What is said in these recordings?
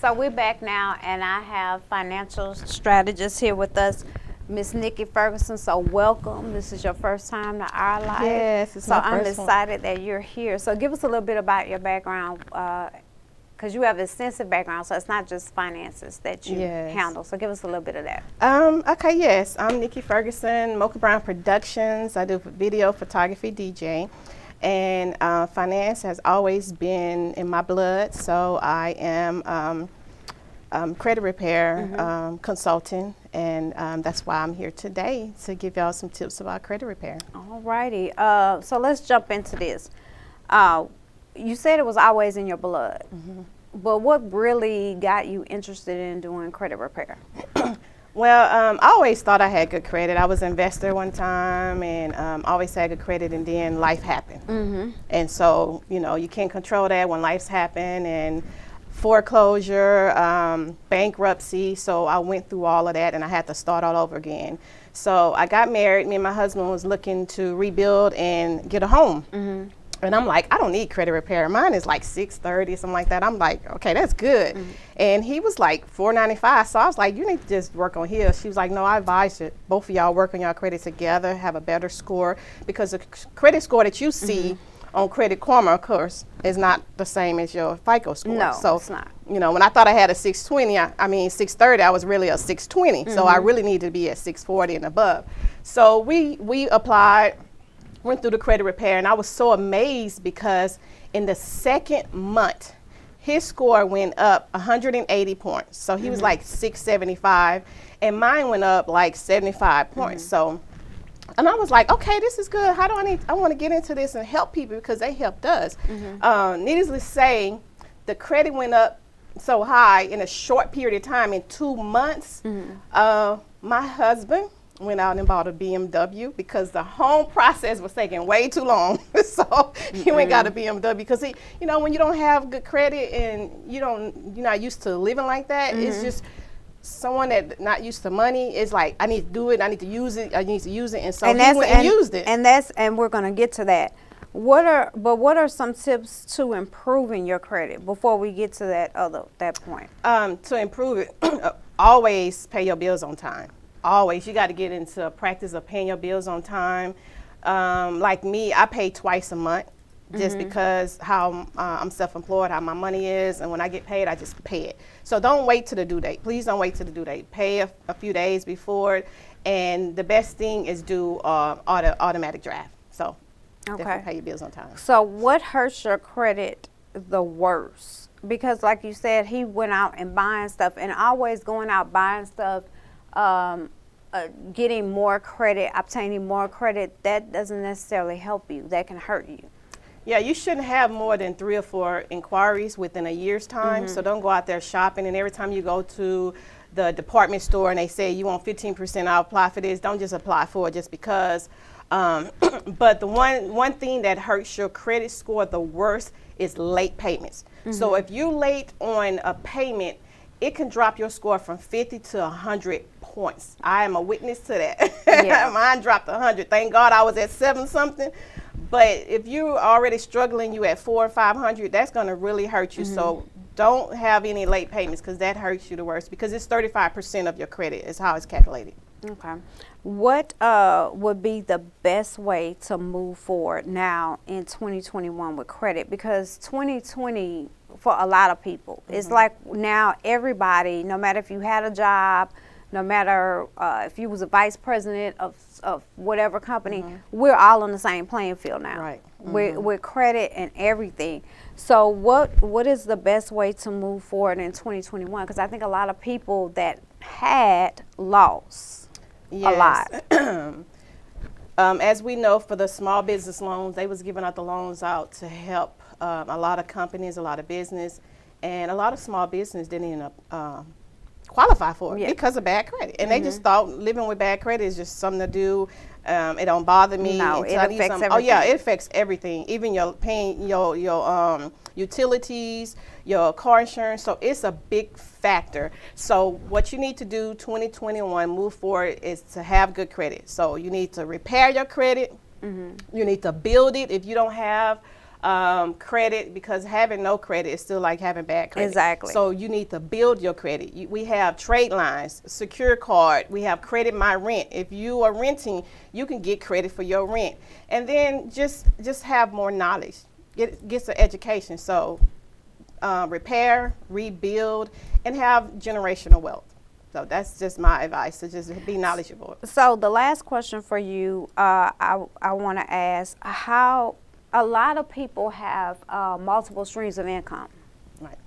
So we're back now, and I have financial strategist here with us, Miss Nicky Ferguson. So welcome. This is your first time to our live. Yes, it's so my I'm first excited that you're here. So give us a little bit about your background, because you have an extensive background. So it's not just finances that you handle. So give us a little bit of that. Okay, yes. I'm Nicky Ferguson, Mocha Brown Productions. I do video, photography, DJ. And finance has always been in my blood, so I am credit repair consultant, and that's why I'm here today to give y'all some tips about credit repair. All righty. So let's jump into this. You said it was always in your blood, but what really got you interested in doing credit repair? Well, I always thought I had good credit. I was an investor one time and always had good credit, and then life happened. And so, you know, you can't control that when life's happen, and foreclosure, bankruptcy. So I went through all of that and I had to start all over again. So I got married. Me and my husband was looking to rebuild and get a home. And I'm like, I don't need credit repair. Mine is like 630, something like that. I'm like, okay, that's good. And he was like 495. So I was like, you need to just work on his. She was like, no, I advise you, both of y'all work on your credit together, have a better score, because the credit score that you see on Credit Karma, of course, is not the same as your FICO score. No, so, it's not. You know, when I thought I had a 620, I mean 630, I was really a 620. So I really need to be at 640 and above. So we applied, went through the credit repair, and I was so amazed because in the second month, his score went up 180 points. So he was like 675, and mine went up like 75 points. So, and I was like, okay, this is good. How do I want to get into this and help people, because they helped us. Needless to say, the credit went up so high in a short period of time. In 2 months, my husband went out and bought a BMW because the home process was taking way too long. So he went and got a BMW because he, you know, when you don't have good credit and you're not used to living like that, it's just someone that not used to money is like, I need to do it, I need to use it, and so he went and used it. And we're gonna get to that. What are some tips to improving your credit before we get to that point? To improve it, always pay your bills on time. Always, you got to get into a practice of paying your bills on time. Like me, I pay twice a month just because how I'm self-employed, how my money is, and when I get paid, I just pay it. So don't wait to the due date. Please don't wait to the due date. Pay a few days before, and the best thing is do automatic draft. So definitely pay your bills on time. So what hurts your credit the worst? Because like you said, he went out and buying stuff, and always going out buying stuff, getting more credit, obtaining more credit, that doesn't necessarily help you. That can hurt you. Yeah, you shouldn't have more than 3 or 4 inquiries within a year's time. So don't go out there shopping, and every time you go to the department store and they say you want 15% off, apply for this, don't just apply for it just because. But the one thing that hurts your credit score the worst is late payments. So if you're late on a payment, it can drop your score from 50 to 100 points. I am a witness to that. Yeah. Mine dropped 100. Thank God I was at 7 something. But if you're already struggling, you at 400 or 500, that's going to really hurt you. So don't have any late payments, because that hurts you the worst, because it's 35% of your credit is how it's calculated. Okay. What would be the best way to move forward now in 2021 with credit? Because 2020, for a lot of people, it's like now everybody, no matter if you had a job, no matter if you was a vice president of whatever company, we're all on the same playing field now. Right. With credit and everything. So what is the best way to move forward in 2021? Because I think a lot of people that had lost a lot. As we know, for the small business loans, they was giving out the loans out to help a lot of companies, a lot of business, and a lot of small business didn't end up qualify for it because of bad credit. And they just thought living with bad credit is just something to do. It don't bother me. No, it affects everything. Oh yeah, it affects everything. Even your paying your utilities, your car insurance. So it's a big factor. So what you need to do 2021 move forward is to have good credit. So you need to repair your credit. You need to build it. If you don't have credit, because having no credit is still like having bad credit. Exactly. So you need to build your credit. We have trade lines, secure card. We have Credit My Rent. If you are renting, you can get credit for your rent. And then just have more knowledge. Get some education. So repair, rebuild, and have generational wealth. So that's just my advice, to just be knowledgeable. So the last question for you, I want to ask, how a lot of people have multiple streams of income. Right.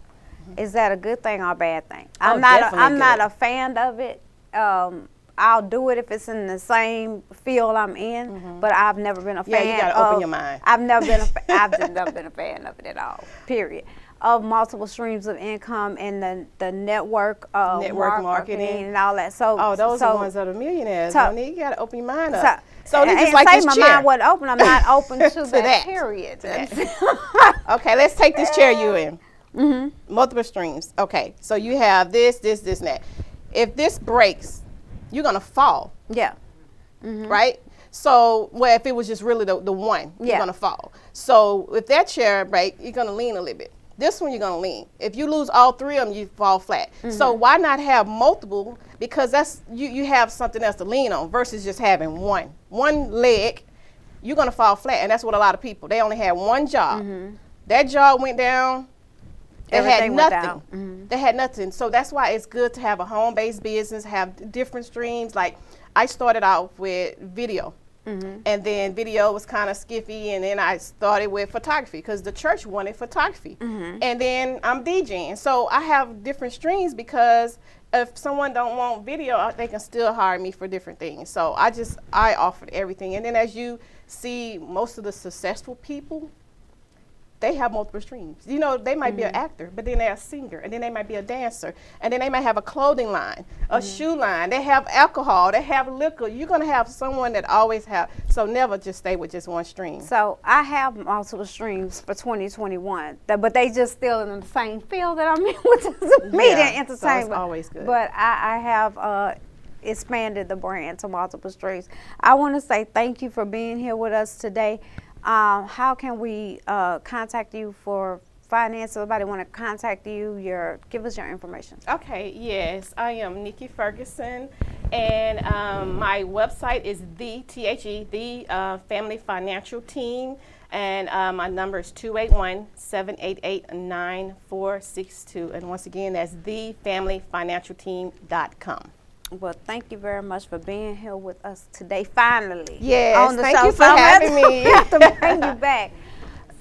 Is that a good thing or a bad thing? Oh, I'm not good. a fan of it. I'll do it if it's in the same field I'm in, but I've never been a fan. Yeah, you gotta open your mind. I've never been I've never been a fan of it at all. Period. Of multiple streams of income and the network marketing and all that. So those are the ones that are millionaires. So, you gotta open your mind up. So and this is like this my chair. mind wasn't open. I'm not open to that. Period. Okay, let's take this chair you in. Multiple streams. Okay, so you have this, and that. If this breaks, you're gonna fall. Yeah. Right? So, well, if it was just really the one, you're gonna fall. So if that chair break, you're gonna lean a little bit. This one you're gonna lean. If you lose all three of them, you fall flat. So why not have multiple? Because that's you have something else to lean on versus just having one leg. You're gonna fall flat, and that's what a lot of people. They only had one job. That job went down. They had nothing. They had nothing. So that's why it's good to have a home-based business, have different streams. Like I started out with video. And then video was kind of skiffy, and then I started with photography because the church wanted photography. And then I'm DJing. So I have different streams because if someone don't want video, they can still hire me for different things. So I offered everything. And then as you see, most of the successful people, they have multiple streams. You know, they might be an actor, but then they're a singer, and then they might be a dancer, and then they might have a clothing line, a shoe line. They have alcohol, they have liquor. You're gonna have someone that always have. So never just stay with just one stream. So I have multiple streams for 2021, but they just still in the same field that I'm in, which is media and entertainment. So it's always good. But I have expanded the brand to multiple streams. I want to say thank you for being here with us today. How can we contact you for finance? Somebody want to contact you? Give us your information. Okay, yes, I am Nicky Ferguson, and my website is the Family Financial Team, and my number is 281-788-9462, and once again, that's thefamilyfinancialteam.com. Well, thank you very much for being here with us today, finally. Yes, on the thank show. you for having me. have to bring you back.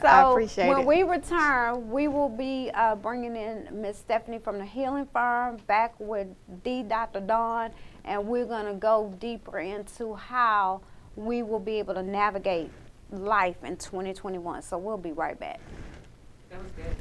So I appreciate it. When we return, we will be bringing in Miss Stephanie from the Healing Firm back with Dr. Dawn, and we're going to go deeper into how we will be able to navigate life in 2021. So we'll be right back. That was good.